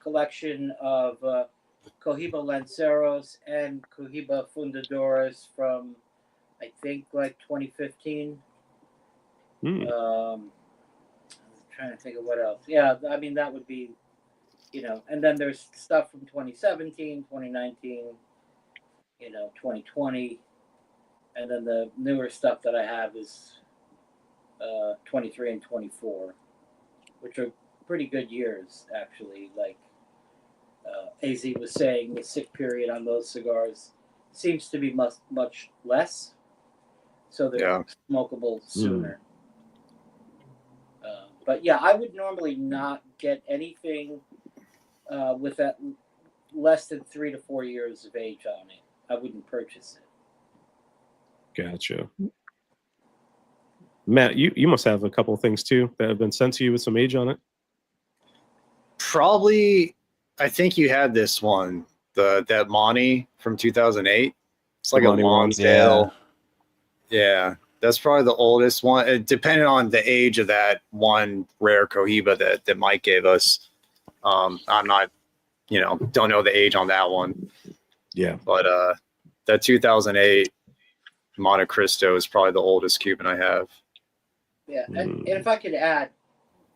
collection of Cohiba Lanceros and Cohiba Fundadoras from, I think, like 2015. Hmm. I'm trying to think of what else. Yeah, I mean, that would be, and then there's stuff from 2017, 2019, 2020. And then the newer stuff that I have is 23 and 24, which are pretty good years, actually. Like AZ was saying, the sick period on those cigars seems to be much less, so they're smokable sooner. But yeah, I would normally not get anything with that less than 3 to 4 years of age on it. I wouldn't purchase it. Gotcha. Matt, you must have a couple of things too that have been sent to you with some age on it. Probably, I think you had this one, that Monty from 2008. It's like a long tail. Yeah, that's probably the oldest one. Depending on the age of that one rare Cohiba that Mike gave us. I'm not, don't know the age on that one. Yeah, but that 2008 Monte Cristo is probably the oldest Cuban I have. Yeah, and if I could add,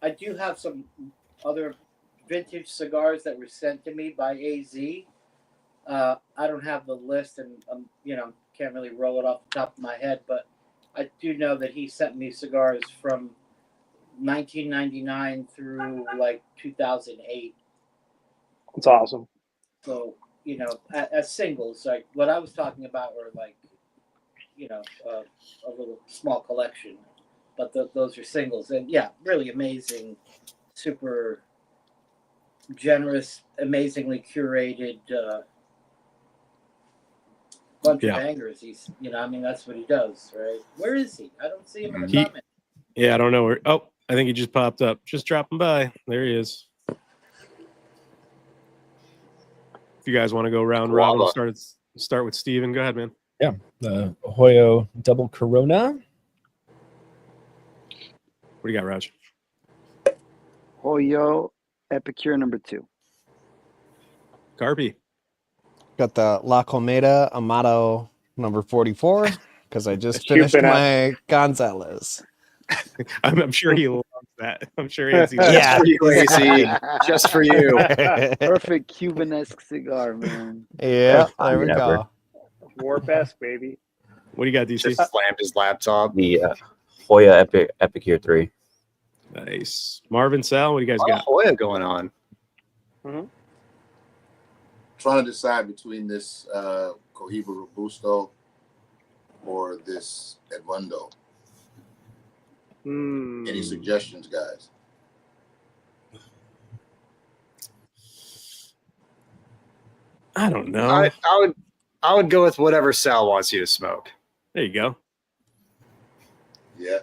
I do have some other vintage cigars that were sent to me by AZ. I don't have the list, and can't really roll it off the top of my head, but I do know that he sent me cigars from 1999 through like 2008. That's awesome. So as singles, like what I was talking about were like a little small collection, but those are singles, and yeah, really amazing, super generous, amazingly curated bunch of bangers. He's that's what he does, right? Where is he? I don't see him in the comment. Yeah, I don't know where. Oh, I think he just popped up. Just dropping by. There he is. If you guys want to go round robin, start with Steven. Go ahead, man. Yeah, the Hoyo Double Corona. What do you got, Raj? Hoyo Epicure number 2. Carpy. Got the La Cometa Amato number 44 because I just finished my Gonzalez. I'm sure he loves that. I'm sure he has. Yeah, just for you. Perfect Cuban-esque cigar, man. Yeah, there we go. Warp-esque, baby. What do you got, DC? Just slammed his laptop. The Hoya Epicure 3. Nice. Marvin, Sal, what do you guys got? Hoya going on. Mm-hmm. Trying to decide between this Cohiba Robusto or this Edmundo. Any suggestions, guys? I don't know. I would go with whatever Sal wants you to smoke. There you go. Yeah.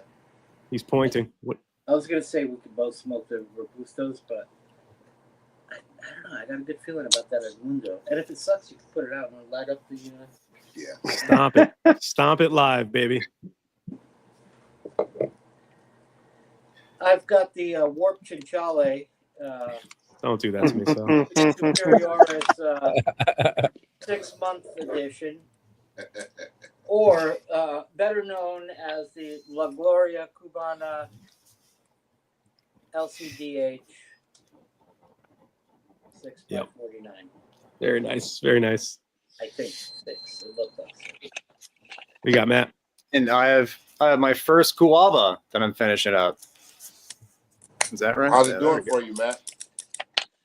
He's pointing. What? I was gonna say we could both smoke the Robustos, but I don't know. I got a good feeling about that Edmundo. And if it sucks, you can put it out and light up the. Yeah. Stomp it. Stomp it live, baby. I've got the Warp Chinchale. Don't do that to me, Sal. Superioris 6-month edition, or better known as the La Gloria Cubana LCDH 6.49. Very nice. Very nice. I think 6. It looked like. We got Matt. And I have my first Cuava that I'm finishing up. Is that right? How's it doing for you, Matt?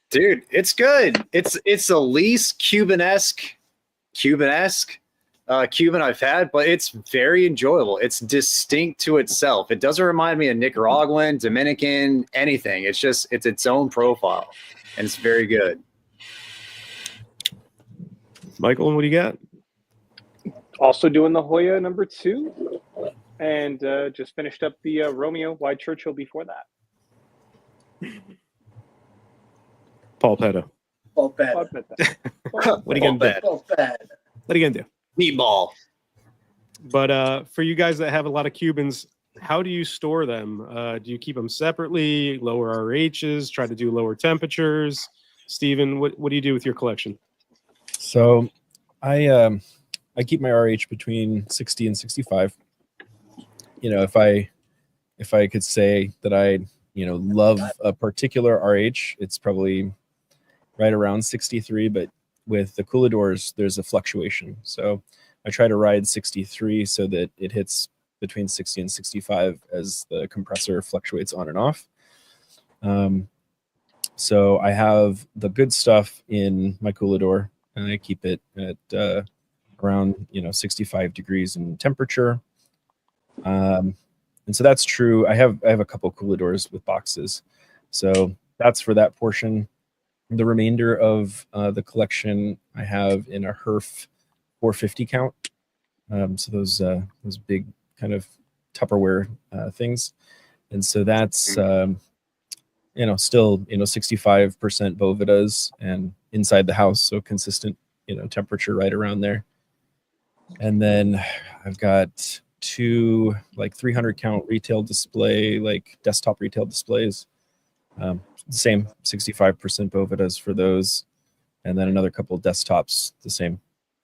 Dude, it's good. It's the least Cuban-esque Cuban I've had, but it's very enjoyable. It's distinct to itself. It doesn't remind me of Nicaraguan, Dominican, anything. It's its own profile, and it's very good. Michael, what do you got? Also doing the Hoya number 2, and just finished up the Romeo Wide Churchill before that. Paul Petto. Paul Petto. What are you gonna do? Paul Petto. What are you gonna do? Meatball. But for you guys that have a lot of Cubans, how do you store them? Do you keep them separately, lower RHs, try to do lower temperatures? Steven, what do you do with your collection? So I keep my RH between 60 and 65. You know, if I could say that I, love a particular RH, it's probably right around 63, but with the Cooladors, there's a fluctuation. So I try to ride 63 so that it hits between 60 and 65 as the compressor fluctuates on and off. So I have the good stuff in my Coolador, and I keep it at around 65 degrees in temperature. And so that's true. I have a couple Cooladors with boxes, so that's for that portion. The remainder of the collection I have in a Herf 450 count. So those big kind of Tupperware things, and so that's still 65% Bovedas and inside the house, so consistent temperature right around there. And then I've got 2 like 300 count retail display, like desktop retail displays. Same 65% Bovedas for those, and then another couple of desktops the same.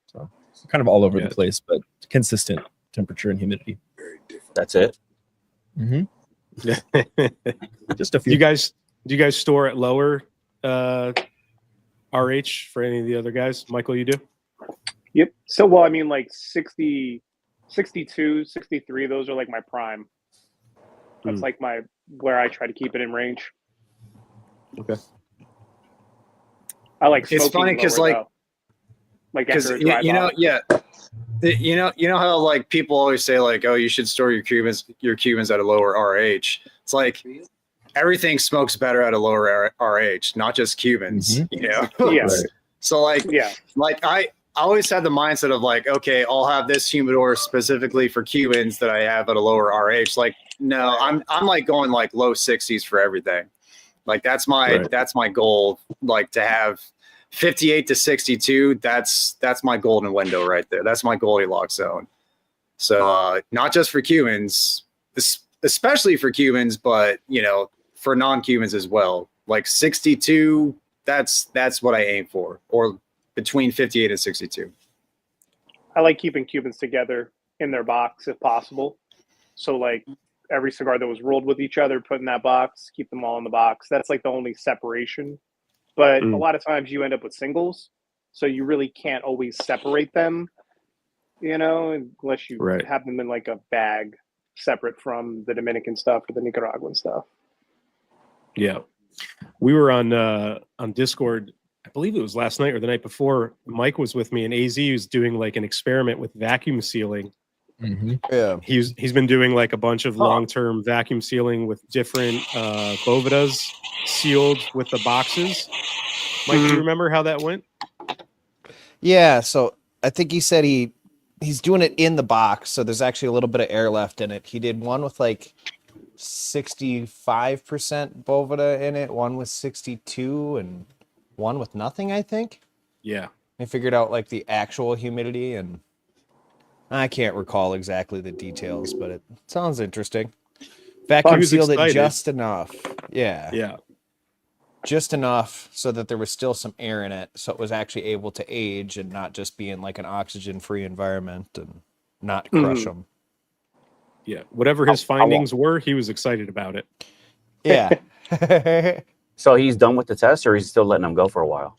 So kind of all over the place, but consistent temperature and humidity. That's it. Mm-hmm. Just a few. Do you guys store at lower RH for any of the other guys? Michael, you do? Yep. So, well, I mean, like 60, 62, 63, those are like my prime. That's like where I try to keep it in range. Okay. I like smoking. It's funny because after a drive off. you know how like people always say like, oh, you should store your Cubans at a lower RH. It's like everything smokes better at a lower RH, not just Cubans. Mm-hmm. Yeah. So like I always had the mindset of like, okay, I'll have this humidor specifically for Cubans that I have at a lower RH. Like, no, I'm like going like low 60s for everything. Like that's my goal. Like to have 58 to 62. That's my golden window right there. That's my Goldilocks zone. So not just for Cubans, especially for Cubans, but for non-Cubans as well. Like 62. That's what I aim for, or between 58 and 62. I like keeping Cubans together in their box if possible. So like every cigar that was rolled with each other, put in that box, keep them all in the box. That's like the only separation. But a lot of times you end up with singles, so you really can't always separate them, unless you have them in like a bag separate from the Dominican stuff or the Nicaraguan stuff. Yeah. We were on Discord, I believe it was last night or the night before. Mike was with me, and AZ was doing like an experiment with vacuum sealing. Mm-hmm. Yeah, he's been doing like a bunch of long-term vacuum sealing with different Bovedas sealed with the boxes. Mike, do you remember how that went? Yeah, so I think he said he's doing it in the box, so there's actually a little bit of air left in it. He did one with like 65% Boveda in it, one with 62, and one with nothing, I think. Yeah. I figured out like the actual humidity, and I can't recall exactly the details, but it sounds interesting. Vacuum sealed it just enough. Yeah. Yeah. Just enough so that there was still some air in it, so it was actually able to age and not just be in like an oxygen-free environment and not crush them. Yeah. Whatever his findings were, he was excited about it. Yeah. So he's done with the test, or he's still letting them go for a while?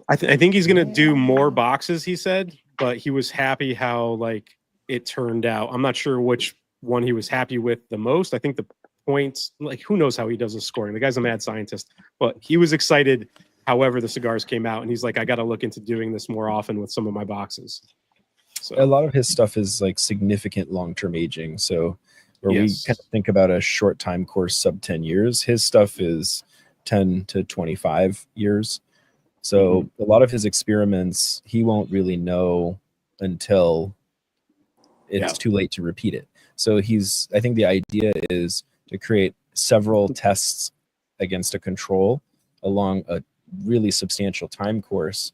I think he's going to do more boxes, he said, but he was happy how like it turned out. I'm not sure which one he was happy with the most. I think the points, like who knows how he does his scoring. The guy's a mad scientist, but he was excited however the cigars came out, and he's like, I got to look into doing this more often with some of my boxes. So a lot of his stuff is like significant long-term aging. So where we kind of think about a short time course sub 10 years, his stuff is 10 to 25 years. So a lot of his experiments, he won't really know until it's too late to repeat it. So I think the idea is to create several tests against a control along a really substantial time course.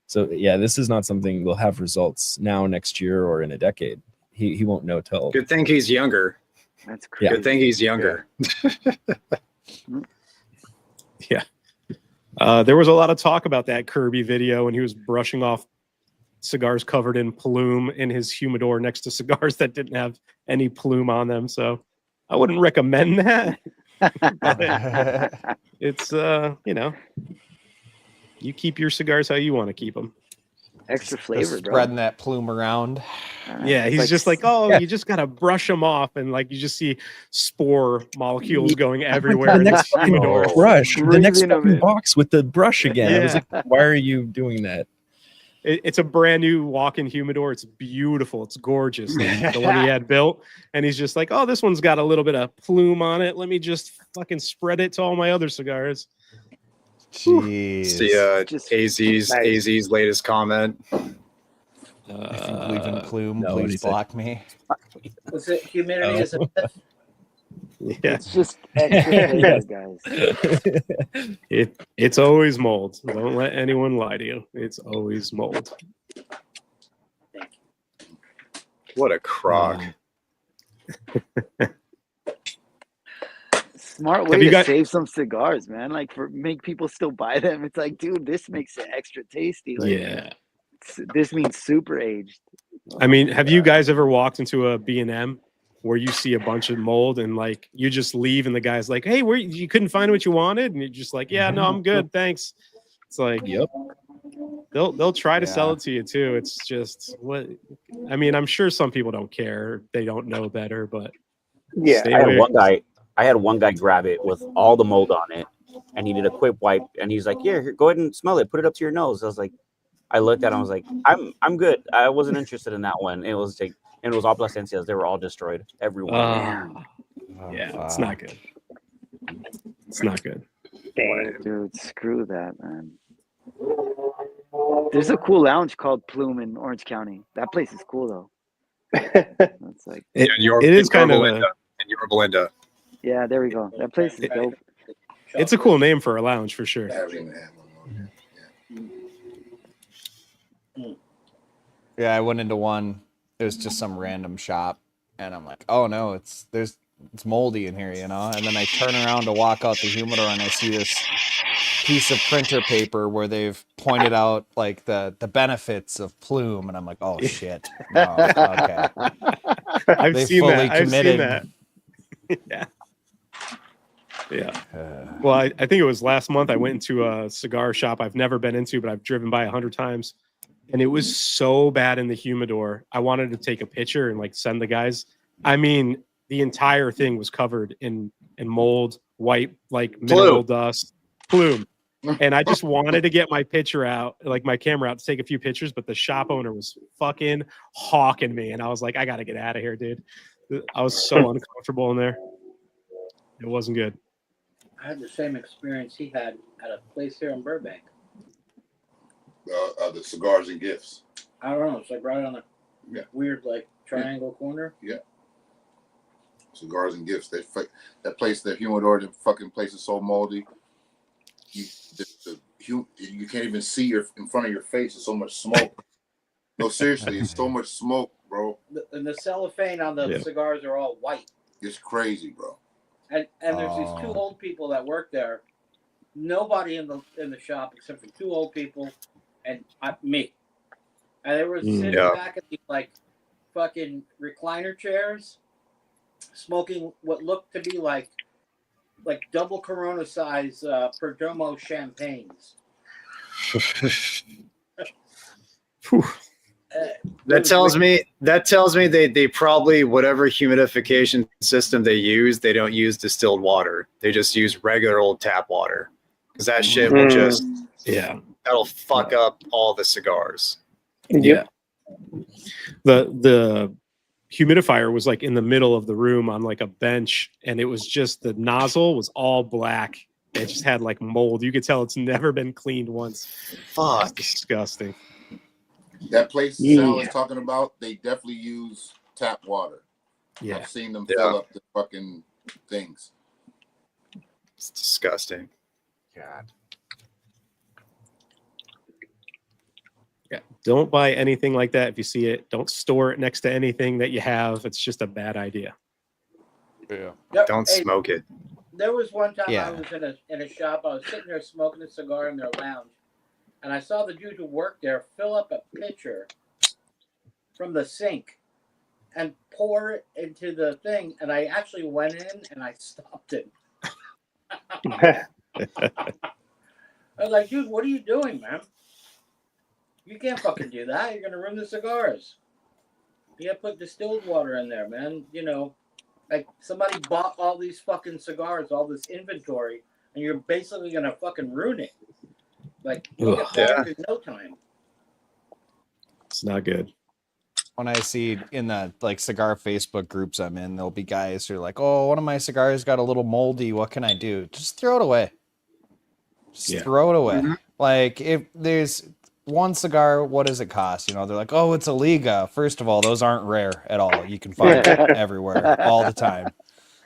So yeah, this is not something we'll have results now, next year, or in a decade. He won't know till. Good thing he's younger. That's crazy. Good thing he's younger. Yeah. There was a lot of talk about that Kirby video when he was brushing off cigars covered in plume in his humidor next to cigars that didn't have any plume on them. So I wouldn't recommend that. It's you know, you keep your cigars how you want to keep them. Extra Just flavor, bro. spreading that plume around. Yeah, It's he's just like, oh, Yeah. you just gotta brush them off, and like you just see spore molecules going The everywhere in next this humidor. brush, the next Breathing of fucking it. box with the brush again. I was Yeah. like, why are you doing that? It's a brand new walk-in humidor. It's beautiful. It's gorgeous. Like the one he had built, and he's just like, oh, this one's got a little bit of plume on it. Let me just fucking spread it to all my other cigars. Jeez. See, Just- AZ's Nice. AZ's latest comment. If you believe in plume, no, what he please said. block me. Was it humidity Oh. is a myth? Yeah, It's just extra flavor, guys. it's always mold. Don't let anyone lie to you. It's always mold. What a crock. Smart Have way you to got- save some cigars, man. Like for make people still buy them. It's like, dude, this makes it extra tasty. Like, Yeah. this means super aged. I mean, have you guys ever walked into a B&M where you see a bunch of mold and like you just leave and the guy's like, hey, where you couldn't find what you wanted? And you're just like, yeah, no, I'm good. Thanks. It's like, Yep. they'll try to sell Yeah. it to you too. It's just what I mean, I'm sure some people don't care. They don't know better, but Yeah. stay I had away. one guy grab it with all the mold on it, and he did a quick wipe, and he's like, "Yeah, here, go ahead and smell it. Put it up to your nose." I was like, I looked at him, I was like, I'm good. I wasn't interested in that one. It was like, and it was all placencias. They were all destroyed. Everyone. Yeah, it's not good. It's not good. Dude, screw that, man. There's a cool lounge called Plume in Orange County. That place is cool though. That's like, It, And your, it is and your kind of Belinda. And your Belinda. yeah, there we go. That place is dope. it's a cool name for a lounge for sure. I haven't even had one on there. Yeah, I went into one. It was just some random shop, and I'm like, oh no, it's moldy in here, you know. And then I turn around to walk out the humidor, and I see this piece of printer paper where they've pointed out like the benefits of plume, and I'm like, oh shit, no, okay. I've They seen fully that. I've seen committed. that. Yeah. Yeah. Well, I think it was last month I went into a cigar shop I've never been into, but I've driven by 100 times. And it was so bad in the humidor. I wanted to take a picture and like send the guys. I mean, the entire thing was covered in mold, white, like mineral dust, plume. And I just wanted to get my picture out, like my camera out to take a few pictures, but the shop owner was fucking hawking me. And I was like, I got to get out of here, dude. I was so uncomfortable in there. It wasn't good. I had the same experience he had at a place here in Burbank. The cigars and gifts. I don't know. It's like right on a Yeah. weird like triangle corner. Cigars and gifts. That place, the humidor, the fucking place is so moldy. You can't even see in front of your face. There's so much smoke. No, seriously, it's so much smoke, bro. And the cellophane on the cigars are all white. It's crazy, bro. And there's these two old people that work there. Nobody in the shop except for two old people and me. And they were sitting back at these like fucking recliner chairs, smoking what looked to be like double Corona size Perdomo champagnes. That tells me they probably, whatever humidification system they use, they don't use distilled water. They just use regular old tap water, because that shit will just that'll fuck up all the cigars. Yeah. The humidifier was like in the middle of the room on like a bench, and it was just the nozzle was all black. It just had like mold. You could tell it's never been cleaned once. Fuck. It's disgusting. That place Sal is talking about, they definitely use tap water. Yeah. I've seen them fill up the fucking things. It's disgusting. God. Yeah. Don't buy anything like that if you see it. Don't store it next to anything that you have. It's just a bad idea. Yeah. Yep. Don't Hey, smoke it. There was one time Yeah. I was in a shop. I was sitting there smoking a cigar in their lounge, and I saw the dude who worked there fill up a pitcher from the sink and pour it into the thing. And I actually went in and I stopped him. I was like, dude, what are you doing, man? You can't fucking do that. You're gonna ruin the cigars. You gotta put distilled water in there, man. You know, like somebody bought all these fucking cigars, all this inventory, and you're basically gonna fucking ruin it. Like, you'll get fired in no time. It's not good. When I see in the like cigar Facebook groups I'm in, there'll be guys who are like, "Oh, one of my cigars got a little moldy. What can I do?" Just throw it away. Just throw it away. Mm-hmm. Like if there's one cigar, what does it cost? You know, they're like, "Oh, it's a Liga." First of all, those aren't rare at all. You can find it everywhere all the time.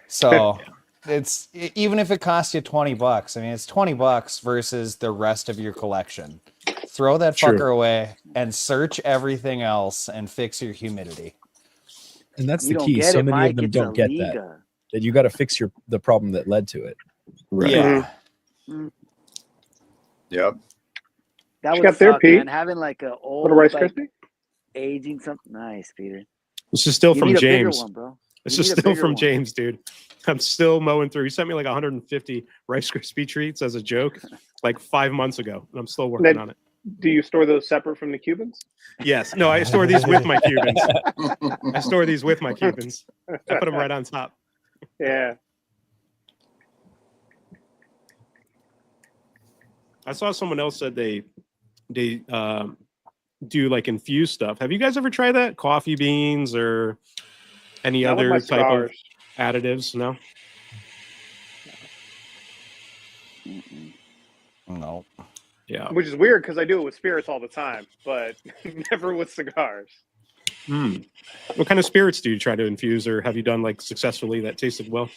So it's even if it costs you $20, I mean, it's $20 versus the rest of your collection. Throw that fucker away and search everything else and fix your humidity. And that's You the don't key. get So it, many Mike, of them it's don't a get Liga. that you got to fix the problem that led to it. Right. Yeah. Yep. That What you would got there, suck, Pete? man. Having like a old Little Rice like, Krispie? aging something. Nice, Peter. This is still You from need a bigger James. one, bro. This You is need a still bigger from one. James, dude. I'm still mowing through. He sent me like 150 Rice Krispie treats as a joke like 5 months ago, and I'm still working on it. Do you store those separate from the Cubans? Yes. No, I store these with my Cubans. I store these with my Cubans. I put them right on top. Yeah. I saw someone else said they do like infused stuff. Have you guys ever tried that? Coffee beans or any Not with my other type of cigars. additives? No. No. Yeah. Which is weird because I do it with spirits all the time, but never with cigars. What kind of spirits do you try to infuse, or have you done like successfully that tasted well?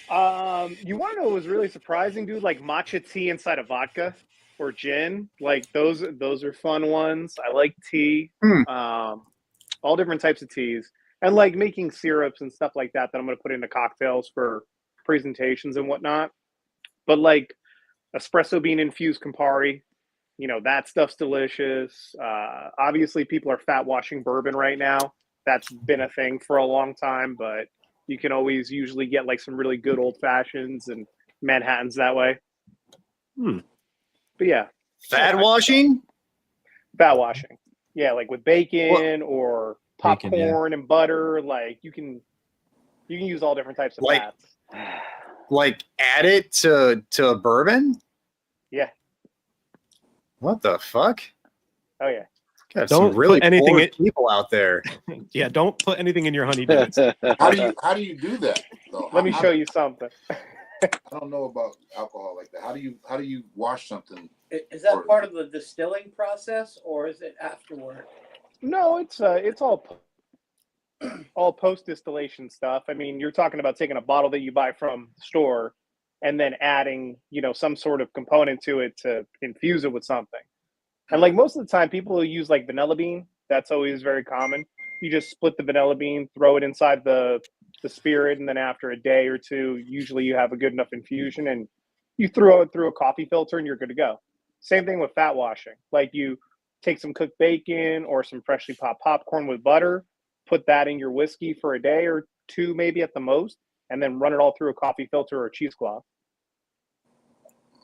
You want to know what was really surprising, dude? Like matcha tea inside of vodka or gin. Like those are fun ones. I like tea. All different types of teas. And like making syrups and stuff like that I'm going to put into cocktails for presentations and whatnot. But like espresso bean infused Campari, you know, that stuff's delicious. Obviously, people are fat washing bourbon right now. That's been a thing for a long time, but you can always usually get like some really good old fashions and Manhattans that way. But yeah. Fat washing? Fat washing. Yeah, like with bacon or popcorn Bacon, and butter. Like you can use all different types of Like- fats. Like add it to bourbon? Yeah. What the fuck? Oh yeah. Got Don't some really put anything poor in- people out there. Yeah, don't put anything in your honey dudes. How do you do that though? Let me show you something. I don't know about alcohol like that. How do you wash something? Is that part of the distilling process, or is it afterward? No, it's all post distillation stuff. I mean, you're talking about taking a bottle that you buy from the store and then adding, you know, some sort of component to it to infuse it with something. And like most of the time, people will use like vanilla bean. That's always very common. You just split the vanilla bean, throw it inside the spirit, and then after a day or two, usually you have a good enough infusion, and you throw it through a coffee filter, and you're good to go. Same thing with fat washing. Like you take some cooked bacon or some freshly popped popcorn with butter, put that in your whiskey for a day or two, maybe at the most, and then run it all through a coffee filter or a cheesecloth.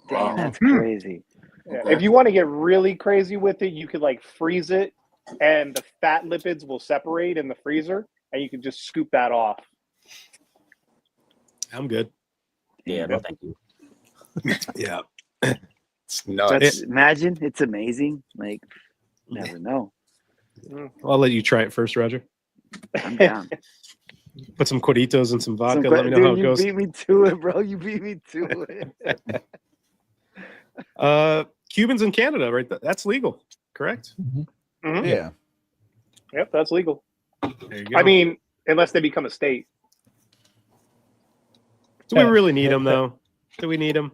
Damn, that's crazy. Yeah. Okay. If you want to get really crazy with it, you could like freeze it, and the fat lipids will separate in the freezer, and you can just scoop that off. I'm good. Yeah, no, thank you. Yeah. It's nuts. That's, imagine, it's amazing. Like, never know. I'll let you try it first, Roger. I'm down. Put some Cueritos and some vodka. Some Let me know dude, how it goes. You beat me to it, bro. You beat me to it. Cubans in Canada, right? That's legal, correct? Mhm. Yeah. Yep, that's legal. There you go. I mean, unless they become a state. do we really need them though? Do we need them?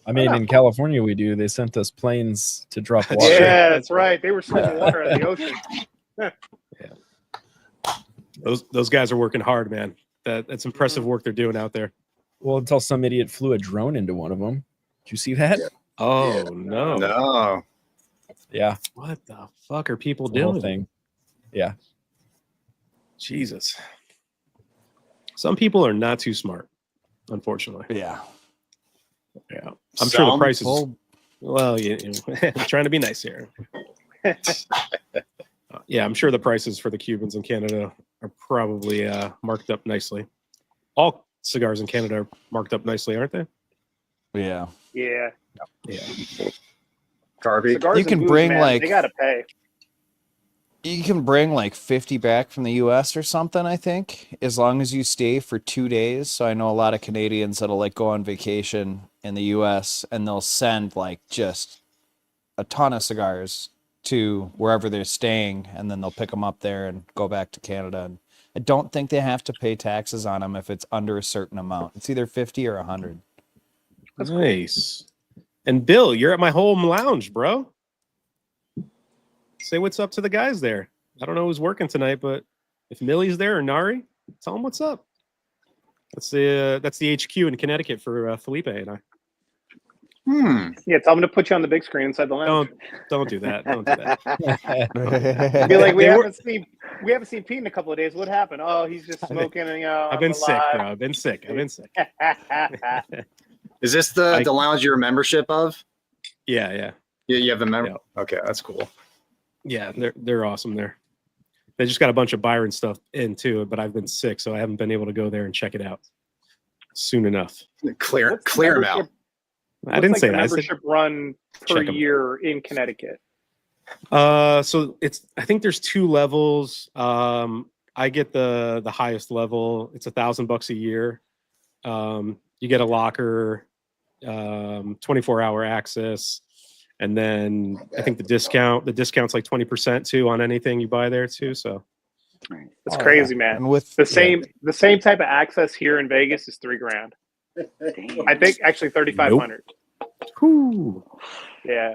I mean, in California, we do. They sent us planes to drop That's water. true. Yeah, that's right. They were switching water out of the ocean. Those guys are working hard, man. That's impressive work they're doing out there. Well, until some idiot flew a drone into one of them. Did you see that? Oh no. No. Yeah, What the fuck are people the whole doing? thing. Yeah. Jesus. Some people are not too smart, unfortunately. Yeah. Yeah. I'm sure the prices. Well, Well, I'm trying to be nice here. Yeah, I'm sure the prices for the Cubans in Canada are probably marked up nicely. All cigars in Canada are marked up nicely, aren't they? yeah. Yeah. Yeah. Carby. Cigars You and can booze, bring, man, like- they gotta pay. You can bring like 50 back from the US or something, I think, as long as you stay for 2 days. So I know a lot of Canadians that'll like go on vacation in the US and they'll send like just a ton of cigars to wherever they're staying, and then they'll pick them up there and go back to Canada. And I don't think they have to pay taxes on them if it's under a certain amount. It's either 50 or 100. Nice. And Bill, you're at my home lounge, bro. Say what's up to the guys there. I don't know who's working tonight, but if Millie's there or Nari, tell them what's up. That's the HQ in Connecticut for Felipe and I. Yeah, tell them to put you on the big screen inside the lounge. Don't do that. Don't do that. Be like, we They were- haven't seen Pete in a couple of days. What happened? Oh, he's just smoking. And, I've been sick, bro. I've been sick. Is this the lounge you're a membership of? Yeah. You have a member? Okay, that's cool. Yeah, they're awesome there. They just got a bunch of Byron stuff in too, but I've been sick, so I haven't been able to go there and check it out soon enough. Clear them out. I didn't say the that. I said, membership run per check 'em. year in Connecticut. so I think there's 2 levels. I get the highest level. It's $1,000 a year. You get a locker, 24-hour access. And then I think the discount's like 20% too on anything you buy there too. So It's crazy, man. And with The same type of access here in Vegas is $3,000. I think actually 3,500. whew, Yeah,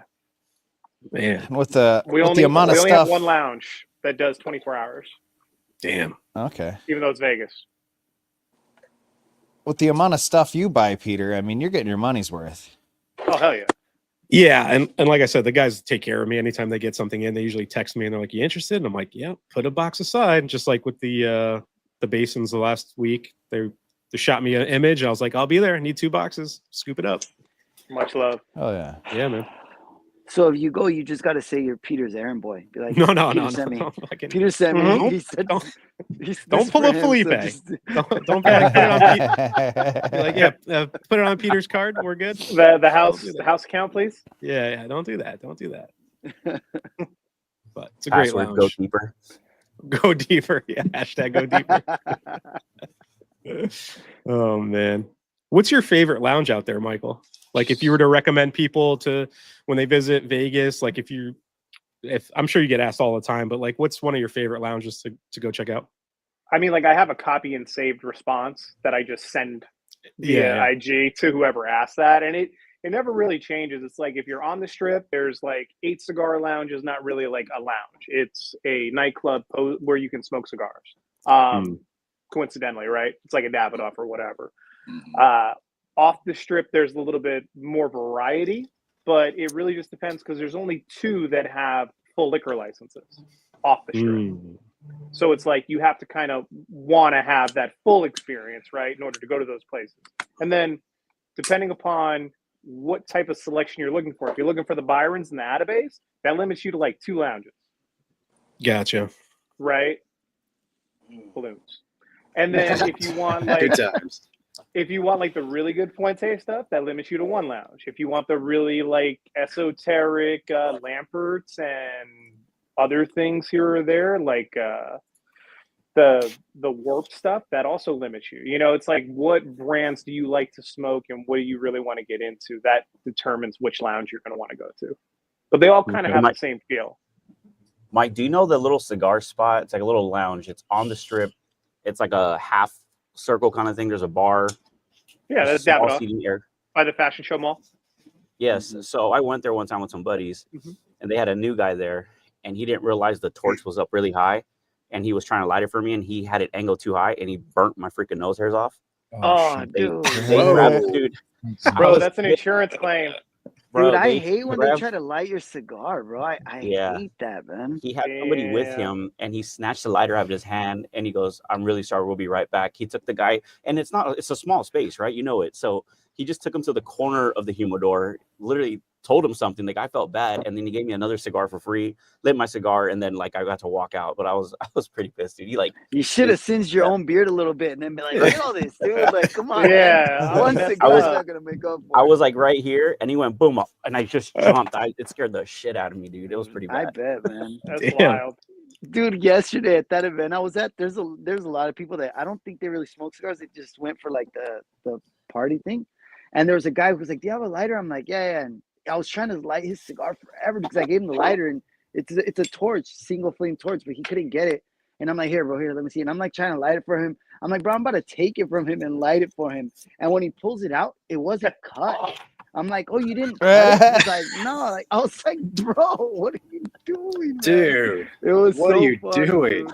man, with the we with only the amount of have stuff. one lounge that does 24 hours, damn. Okay. even though it's Vegas. With the amount of stuff you buy, Peter, I mean, you're getting your money's worth. Oh hell yeah! Yeah, and like I said, the guys take care of me anytime they get something in. They usually text me and they're like, "You interested?" And I'm like, "Yeah, put a box aside." Just like with the basins the last week, they shot me an image. I was like, "I'll be there. I need 2 boxes. Scoop it up." Much love. Oh yeah. Yeah, man. So if you go, you just got to say you're Peter's errand boy. Be like, No, Peter sent me. fucking- Peter sent me. Mhm. He said, Don't- he's don't this pull for a him, Felipe. just- don't be like, put it on Be like, yeah, put it on Peter's card. We're good. The house Don't do that. house account, please. Yeah. Don't do that. Don't do that. But it's a great Password, lounge. go deeper. Go deeper. Yeah. Hashtag go deeper. Oh man. What's your favorite lounge out there, Michael? Like if you were to recommend people to when they visit Vegas, like if I'm sure you get asked all the time, but like what's one of your favorite lounges to go check out? I mean, like I have a copy and saved response that I just send via Yeah. IG to whoever asked that, and it never really changes. It's like if you're on the strip, there's like 8 cigar lounges, not really like a lounge. It's a nightclub where you can smoke cigars. Coincidentally, right? It's like a Davidoff or whatever. Off the strip, there's a little bit more variety, but it really just depends because there's only 2 that have full liquor licenses off the strip. So it's like you have to kind of want to have that full experience, right, in order to go to those places. And then depending upon what type of selection you're looking for, if you're looking for the Byrons and the Atabase, that limits you to like 2 lounges, Gotcha. right? Balloons. And then if you want like Good times. if you want like the really good Fuente stuff, that limits you to 1 lounge. If you want the really like esoteric Lamperts and other things here or there, like the warp stuff, that also limits you. You know, it's like what brands do you like to smoke and what do you really want to get into? That determines which lounge you're going to want to go to. But they all kind of have the same feel. Mike, do you know the little cigar spot? It's like a little lounge. It's on the strip. It's like a half circle kind of thing. There's a bar. Yeah, that's small Davidoff seating area. by the Fashion Show Mall. Yes. So I went there one time with some buddies, and they had a new guy there, and he didn't realize the torch was up really high, and he was trying to light it for me, and he had it angled too high, and he burnt my freaking nose hairs off. Oh, shit. dude. They Whoa. grabbed, dude. I Bro, was- that's an insurance claim. bro, Dude, I they hate when they grabbed- try to light your cigar, bro. I Yeah. hate that, man. He had somebody with Damn. him, and he snatched the lighter out of his hand, and he goes, "I'm really sorry. We'll be right back." He took the guy, and it's a small space, right? You know it. So he just took him to the corner of the humidor, literally told him something. The guy felt bad, and then he gave me another cigar for free, lit my cigar, and then like I got to walk out. But I was pretty pissed, dude. He like You should have singed your Yeah. own beard a little bit and then be like, look at all this, dude. Like, come on, Yeah, man. I One messed cigar is up. not gonna make up I for it. was like right here, and he went boom, and I just jumped. It scared the shit out of me, dude. It was pretty I bad. bet, man. That's Damn. wild. Dude, yesterday at that event I was at, there's a lot of people that I don't think they really smoke cigars. They just went for like the party thing. And there was a guy who was like, "Do you have a lighter?" I'm like, "Yeah, yeah." And I was trying to light his cigar forever because I gave him the lighter and it's a torch, single flame torch, but he couldn't get it. And I'm like, "Here, bro, here, let me see." And I'm like trying to light it for him. I'm like, "Bro, I'm about to take it from him and light it for him." And when he pulls it out, it wasn't cut. I'm like, "Oh, you didn't cut it?" He's like, "No." Like, I was like, "Bro, what are you doing, man?" Dude, It was what so are you funny, doing? dude.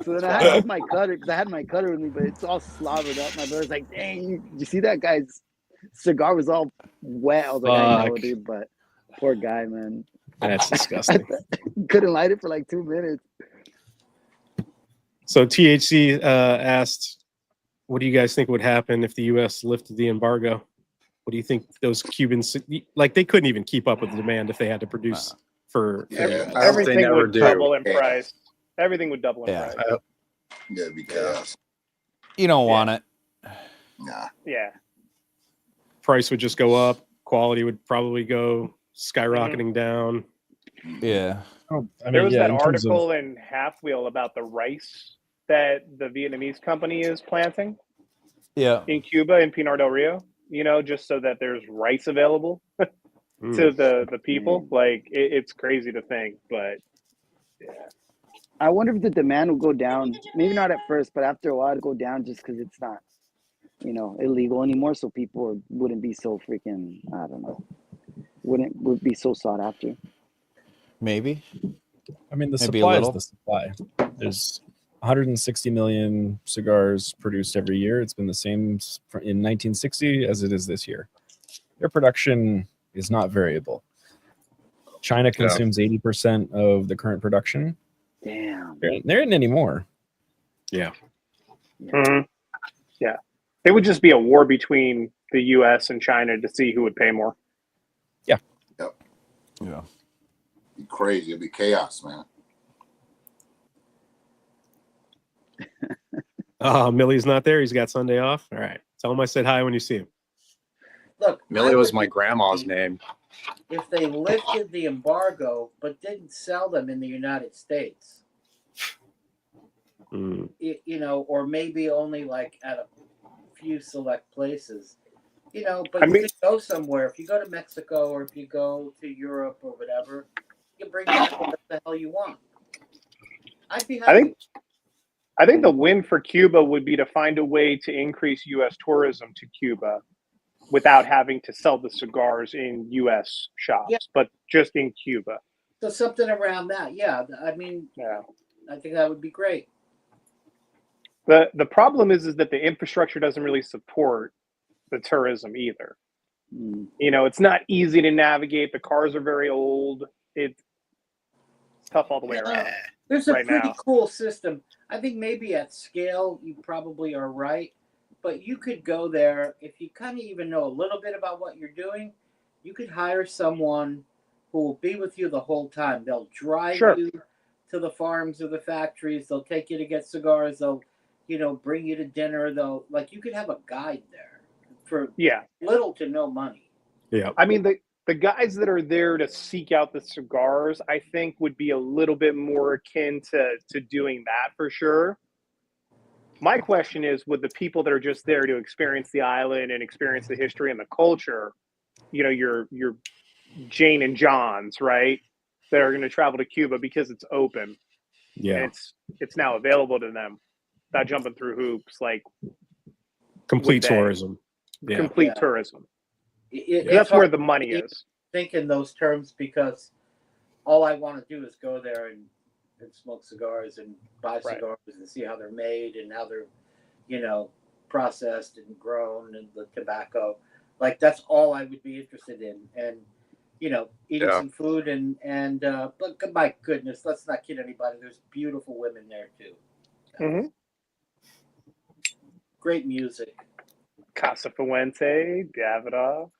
So then I had to use my cutter because I had my cutter with me, but it's all slobbered up. My brother's like, "Dang, you see that guy's cigar was all wet?" I was like, "I know, Fuck. dude, but poor guy, man. That's disgusting. Couldn't light it for like 2 minutes." So THC asked, what do you guys think would happen if the U.S. lifted the embargo? What do you think those Cubans, like they couldn't even keep up with the demand if they had to produce for Yeah, Every- I hope they everything never would do. double in Yeah. price. Everything would double in Yeah. price. that'd be chaos. You don't want it. Nah. Yeah. price would just go up, quality would probably go skyrocketing down. Yeah. Oh, I mean, There was yeah, that in terms of- article in Half Wheel about the rice that the Vietnamese company is planting Yeah. in Cuba in Pinar del Rio, just so that there's rice available Mm. to the people. Like, it's crazy to think, but yeah. I wonder if the demand will go down. Maybe not at first, but after a while, it'll go down just because it's not, illegal anymore. So people wouldn't be so freaking, I don't know, would be so sought after. Maybe. I mean, the Maybe a supply is little. the supply. There's 160 million cigars produced every year. It's been the same in 1960 as it is this year. Their production is not variable. China consumes 80% of the current production. Damn. There isn't any more. Yeah. Mhm. Yeah. It would just be a war between the U.S. and China to see who would pay more. Yeah. Be crazy. It'd be chaos, man. Oh, Millie's not there. He's got Sunday off. All right. Tell him I said hi when you see him. Look, Millie I was would my think grandma's name. if they lifted the embargo but didn't sell them in the United States, Mm. or maybe only like at a few select places, but I you mean- could go somewhere. If you go to Mexico or if you go to Europe or whatever, you can bring back what the hell you want. I'd be happy. I think the win for Cuba would be to find a way to increase U.S. tourism to Cuba without having to sell the cigars in U.S. shops, Yeah. but just in Cuba. So something around that. Yeah. I mean, Yeah. I think that would be great. The problem is that the infrastructure doesn't really support the tourism either. Mm. It's not easy to navigate. The cars are very old. It's tough all the way around. There's a Right pretty now. cool system. I think maybe at scale you probably are right, but you could go there if you kind of even know a little bit about what you're doing. You could hire someone who will be with you the whole time. They'll drive Sure. you to the farms or the factories. They'll take you to get cigars. They'll, bring you to dinner. You could have a guide there for Yeah. little to no money. Yeah. I mean, the guys that are there to seek out the cigars, I think, would be a little bit more akin to doing that for sure. My question is, would the people that are just there to experience the island and experience the history and the culture, your Jane and Johns, right, that are going to travel to Cuba because it's open Yeah. and it's now available to them, not jumping through hoops, like Complete would they? tourism. Yeah. complete Yeah. tourism. It's That's where hard the money to is. think in those terms because all I want to do is go there and smoke cigars and buy Right. cigars and see how they're made and how they're, processed and grown, and the tobacco. Like that's all I would be interested in, and eating some food but my goodness, let's not kid anybody. There's beautiful women there too. Mm-hmm. Great music. Casa Fuente, Davidoff.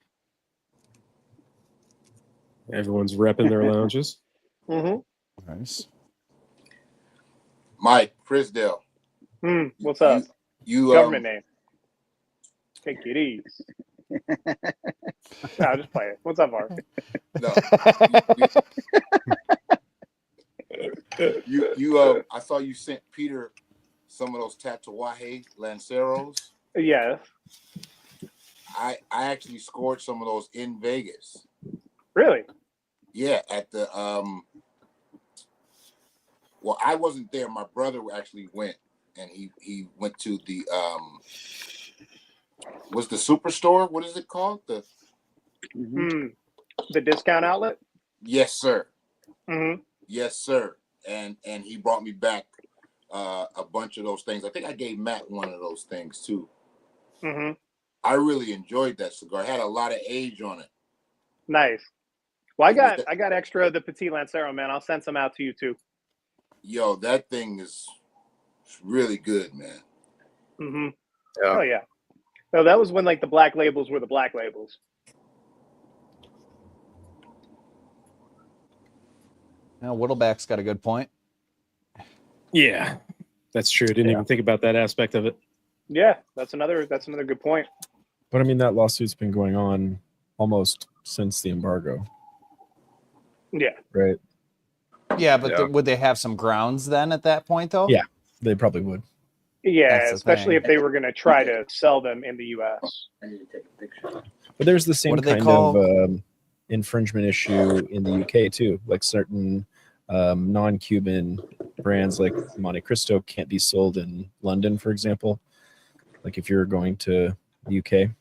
Everyone's repping their lounges. Mm-hmm. Nice. Mike Frisdale. What's up? You government name. Take it easy. No, just play it. What's up, Art? No. I saw you sent Peter some of those Tatuaje Lanceros. Yes. I actually scored some of those in Vegas. Really? Yeah, at the well, I wasn't there. My brother actually went, and he went to the was the Superstore? What is it called? The discount outlet? Yes, sir. Mm-hmm. Yes, sir. And he brought me back a bunch of those things. I think I gave Matt one of those things too. Mm-hmm. I really enjoyed that cigar. It had a lot of age on it. Nice. Well, I got extra of the Petit Lancero, man. I'll send some out to you too. Yo, that thing is really good, man. Mm-hmm. Yeah. Oh yeah. No, that was when like the black labels were the black labels. Now Whittleback's got a good point. Yeah, that's true. I didn't even think about that aspect of it. Yeah, that's another good point. But I mean, that lawsuit's been going on almost since the embargo. Yeah. Right. Yeah, but would they have some grounds then at that point, though? Yeah, they probably would. Yeah, especially if they were going to try to sell them in the U.S. I need to take a picture. But there's the same What do they kind call- of infringement issue in the UK too. Like certain non-Cuban brands like Monte Cristo can't be sold in London, for example. Like if you're going to the UK.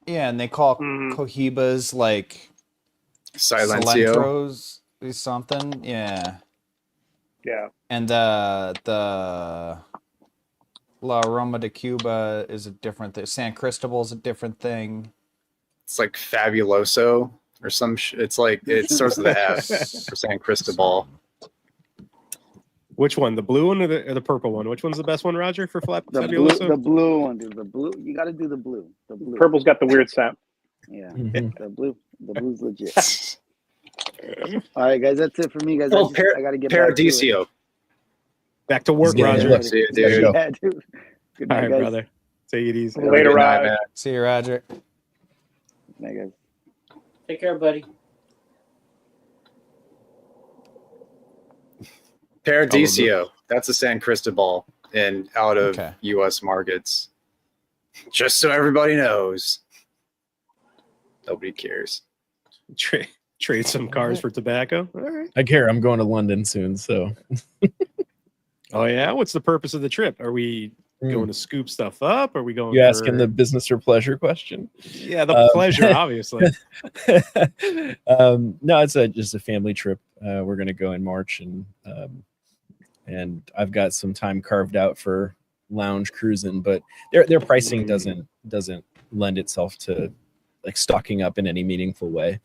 Yeah, and they call Cohibas like Silencio. Cilantros or something. Yeah. Yeah. And the La Roma de Cuba is a different thing. San Cristobal is a different thing. It's like Fabuloso or some. It's like it starts with an F for San Cristobal. Which one, the blue one or the purple one? Which one's the best one, Roger, for Fabuloso? The blue one, dude. The blue. You got to do the blue. The blue. Purple's got the weird scent. Yeah. Mhm. The blue's legit. All right, guys. That's it for me, guys. Oh, I got to get back to it. Paradiso. Back to work, Yeah, Roger. look. See you, dude. Yeah, dude. Good All night, right, guys. brother. Take it easy. Later, Good night, Rod. man. See you, Roger. Good night, guys. Take care, buddy. Paradiso. That's a San Cristobal and out of Okay. U.S. markets. Just so everybody knows. Nobody cares. Trade some cars for tobacco. All right. I care. I'm going to London soon, so Oh yeah. What's the purpose of the trip? Are we going to scoop stuff up? Are we going? you asking the business or pleasure question? Yeah, the pleasure, obviously. No, it's just a family trip. We're going to go in March, and I've got some time carved out for lounge cruising, but their pricing doesn't lend itself to like stocking up in any meaningful way.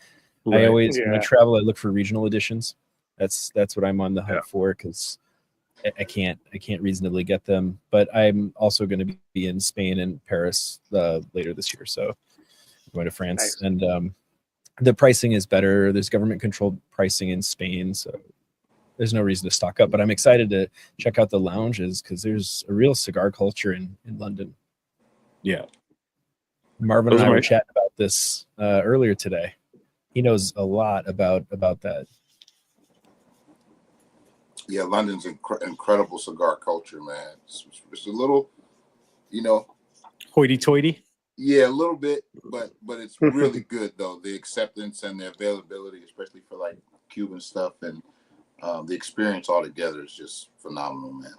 Right. I always when I travel, I look for regional editions. That's what I'm on the hunt for, because I can't reasonably get them. But I'm also going to be in Spain and Paris later this year, so I'm going to France. Nice. And the pricing is better. There's government controlled pricing in Spain, so there's no reason to stock up. But I'm excited to check out the lounges because there's a real cigar culture in London. Yeah. Marvin Those and I are were my- chatting about this earlier today. He knows a lot about that. Yeah, London's incredible cigar culture, man. It's a little, Hoity-toity. yeah, a little bit, but it's really good though. The acceptance and the availability, especially for like Cuban stuff, and the experience altogether is just phenomenal, man.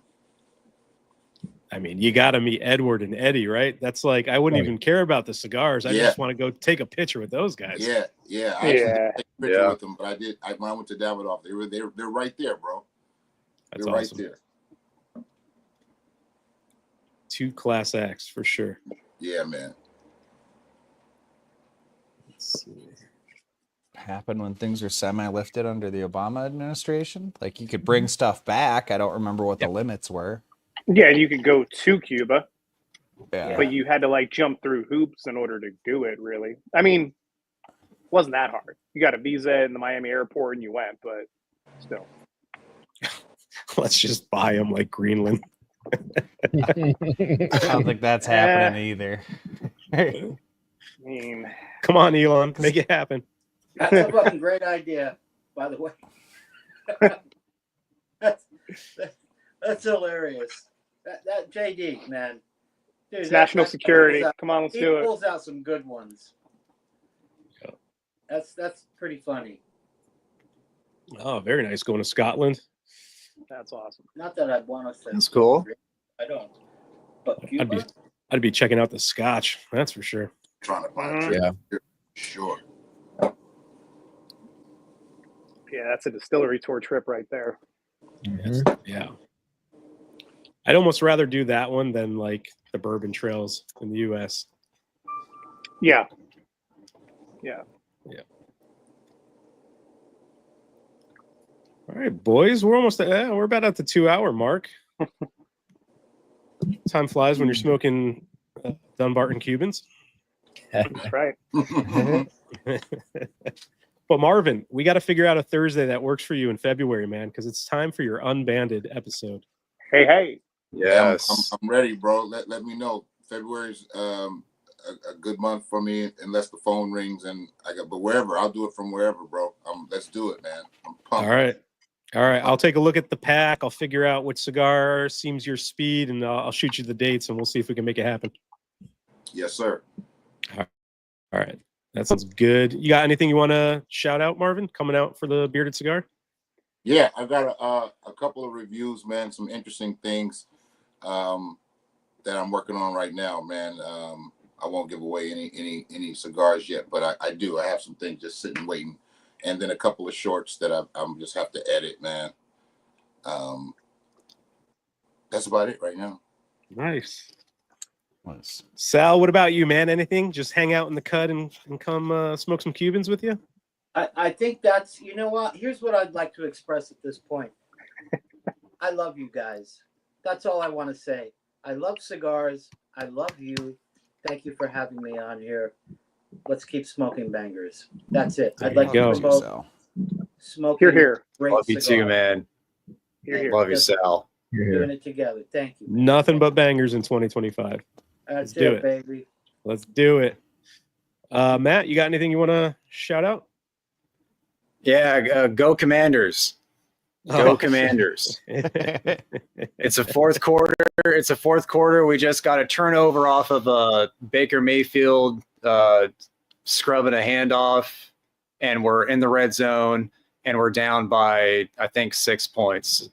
I mean, you got to meet Edward and Eddie, right? That's like, I wouldn't even care about the cigars. I just want to go take a picture with those guys. Yeah. I actually didn't take a picture with them, but I did. When I went to Davidoff, they're right there, bro. That's They're awesome. right there. 2 Class X for sure. Yeah, man. Let's see. Happened when things were semi-lifted under the Obama administration. Like you could bring stuff back. I don't remember what the limits were. Yeah, and you could go to Cuba, Yeah. but you had to like jump through hoops in order to do it. Really, I mean, wasn't that hard. You got a visa in the Miami airport and you went, but still. Let's just buy them like Greenland. I don't think that's happening either. I mean, Come on, Elon, make it happen. That's a fucking great idea, by the way. that's hilarious. That JD, man. Dude, it's national security. Come on, let's he do it. pulls out some good ones. Yeah. That's pretty funny. Oh, very nice. Going to Scotland. That's awesome. Not that I'd want us to. That's cool. I don't. But Cuba? I'd be checking out the Scotch. That's for sure. Trying to find Mhm. a Yeah. trip. Sure. Yeah, that's a distillery tour trip right there. Mhm. Yeah. I'd almost rather do that one than like the bourbon trails in the US. Yeah. All right, boys, we're almost we're about at the 2-hour mark. Time flies when you're smoking Dunbarton Cubans. That's right. But Marvin, we got to figure out a Thursday that works for you in February, man, because it's time for your unbanded episode. Hey. Yes. I'm ready, bro. Let me know. February's a good month for me, unless the phone rings and but wherever, I'll do it from wherever, bro. Let's do it, man. I'm pumped. All right. I'll take a look at the pack. I'll figure out which cigar seems your speed, and I'll shoot you the dates, and we'll see if we can make it happen. Yes, sir. All right. That sounds good. You got anything you want to shout out, Marvin, coming out for the Bearded Cigar? Yeah, I got a couple of reviews, man. Some interesting things that I'm working on right now, man. I won't give away any cigars yet, but I do. I have some things just sitting waiting, and then a couple of shorts that I'm just have to edit, man. That's about it right now. Nice. Sal, what about you, man? Anything? Just hang out in the cut and come smoke some Cubans with you? I think that's, you know what? Here's what I'd like to express at this point. I love you guys. That's all I want to say. I love cigars. I love you. Thank you for having me on here. Let's keep smoking bangers. That's it. I'd like to promote smoking. Here. Great Love you cigars. too, man. Here. Love you, Sal. Doing it together. Thank you. Nothing but bangers in 2025. Let's do do it. it, baby. Let's do it. Matt, you got anything you want to shout out? Yeah, go Commanders. Go Oh. Commanders. It's a fourth quarter. We just got a turnover off of Baker Mayfield scrubbing a handoff, and we're in the red zone, and we're down by, I think, 6 points,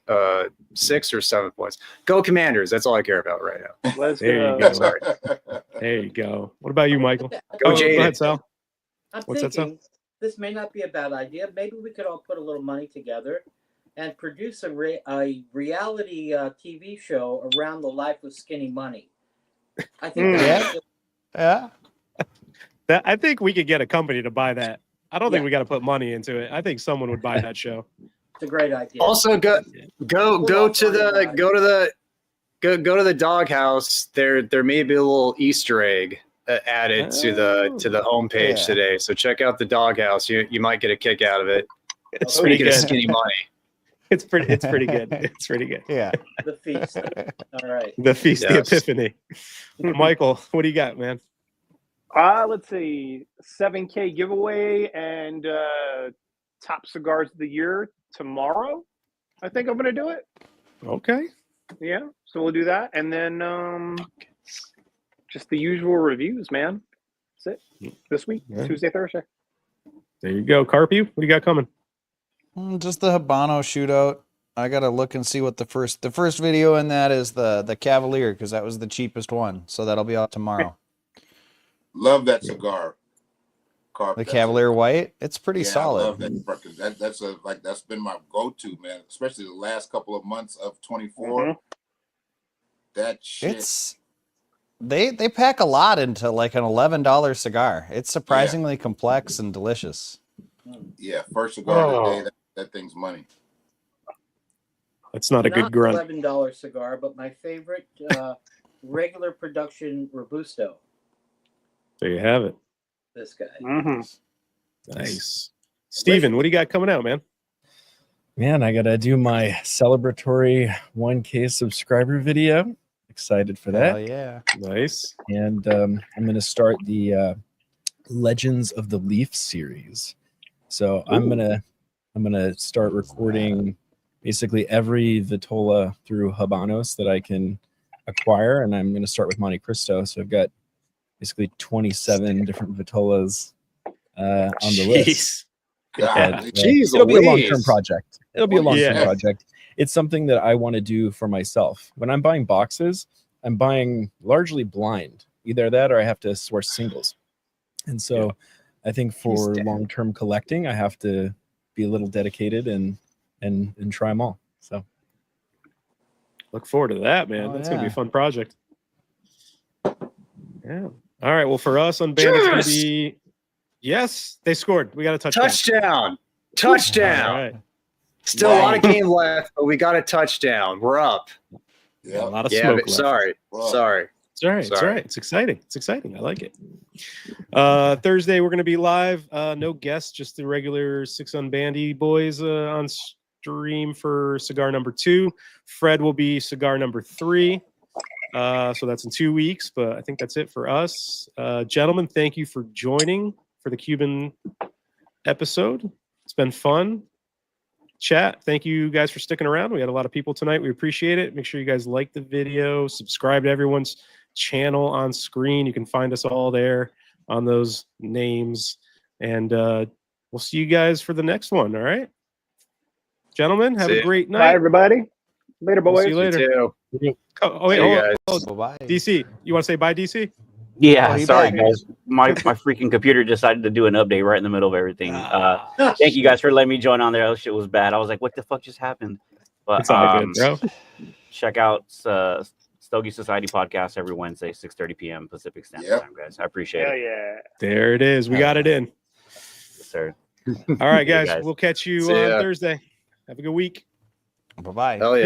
6 or 7 points. Go Commanders. That's all I care about right now. Let's There you go. go. Sorry. There you go. What about you, Michael? Go Go Jaded. ahead, Sal. I'm What's that, thinking this may not be a bad idea. Maybe we could all put a little money together and produce a reality TV show around the life of Skinny Money. I think that's Yeah. I think we could get a company to buy that. I don't think we got to put money into it. I think someone would buy that show. it's a great idea. Also, go to the doghouse. There may be a little Easter egg added to the homepage Yeah. today. So check out the doghouse. You might get a kick out of it. It's pretty Speaking of good. Skinny Money. It's pretty good. It's pretty good. Yeah. The feast. All right. The Feast, the Yes. Epiphany. Michael, what do you got, man? Let's see, 7K giveaway and top cigars of the year tomorrow. I think I'm gonna do it. Okay. Yeah, so we'll do that, and then just the usual reviews, man. That's it. This week, Yeah. Tuesday, Thursday. There you go. Carpy, what do you got coming? Just the Habano shootout. I gotta look and see what the first video in that is the Cavalier, because that was the cheapest one. So that'll be out tomorrow. Love that cigar. Carp. The That's Cavalier White, it's pretty Yeah, I solid. love that. That's been my go-to, man. Especially the last couple of months of 24. Mhm. That shit. They pack a lot into like an $11 cigar. It's surprisingly complex and delicious. Yeah, first cigar of the day. That thing's money. That's not a good grunt. $11 cigar, but my favorite regular production Robusto. There you have it. This guy. Nice. Steven, what do you got coming out, man? Man, I gotta do my celebratory 1K subscriber video. Excited for that. Hell yeah. Nice. And I'm gonna start the Legends of the Leaf series. So I'm gonna start recording basically every Vitola through Habanos that I can acquire, and I'm gonna start with Monte Cristo. So I've got basically 27 different Vitolas on the list. Jeez, it'll be a Louise. long-term project. It'll be a long-term project. It's something that I want to do for myself. When I'm buying boxes, I'm buying largely blind. Either that or I have to source singles. And so I think for long-term collecting, I have to be a little dedicated and try them all. So look forward to that, man. That's gonna be a fun project. Yeah. All right. Well, for us on Band, it's gonna be they scored. We got a touchdown. Touchdown. All right. Still a lot of game left, but we got a touchdown. We're up. Yeah, a lot of smoke left. Sorry. It's all right. It's all right. It's exciting. It's exciting. I like it. Thursday, we're going to be live. No guests, just the regular 6 Unbandy boys on stream for cigar number 2. Fred will be cigar number 3. So that's in 2 weeks, but I think that's it for us. Gentlemen, thank you for joining for the Cuban episode. It's been fun. Chat, thank you guys for sticking around. We had a lot of people tonight. We appreciate it. Make sure you guys like the video, subscribe to everyone's channel on screen. You can find us all there on those names. And we'll see you guys for the next one. All right. Gentlemen, have a great night. Bye, everybody. Later, boys. We'll see you later. You Oh, wait, hold on. Bye. DC, you want to say bye, DC? Yeah, sorry guys. My freaking computer decided to do an update right in the middle of everything. Thank you guys for letting me join on there. That shit was bad. I was like, what the fuck just happened? But it's all good, bro. Check out Stogie Society podcast every Wednesday, 6:30 p.m. Pacific Standard Time, guys. I appreciate it. Yeah. There it is. We got it in. Yes, sir. All right, guys. We'll catch you on Thursday. Have a good week. Bye-bye. Hell yeah.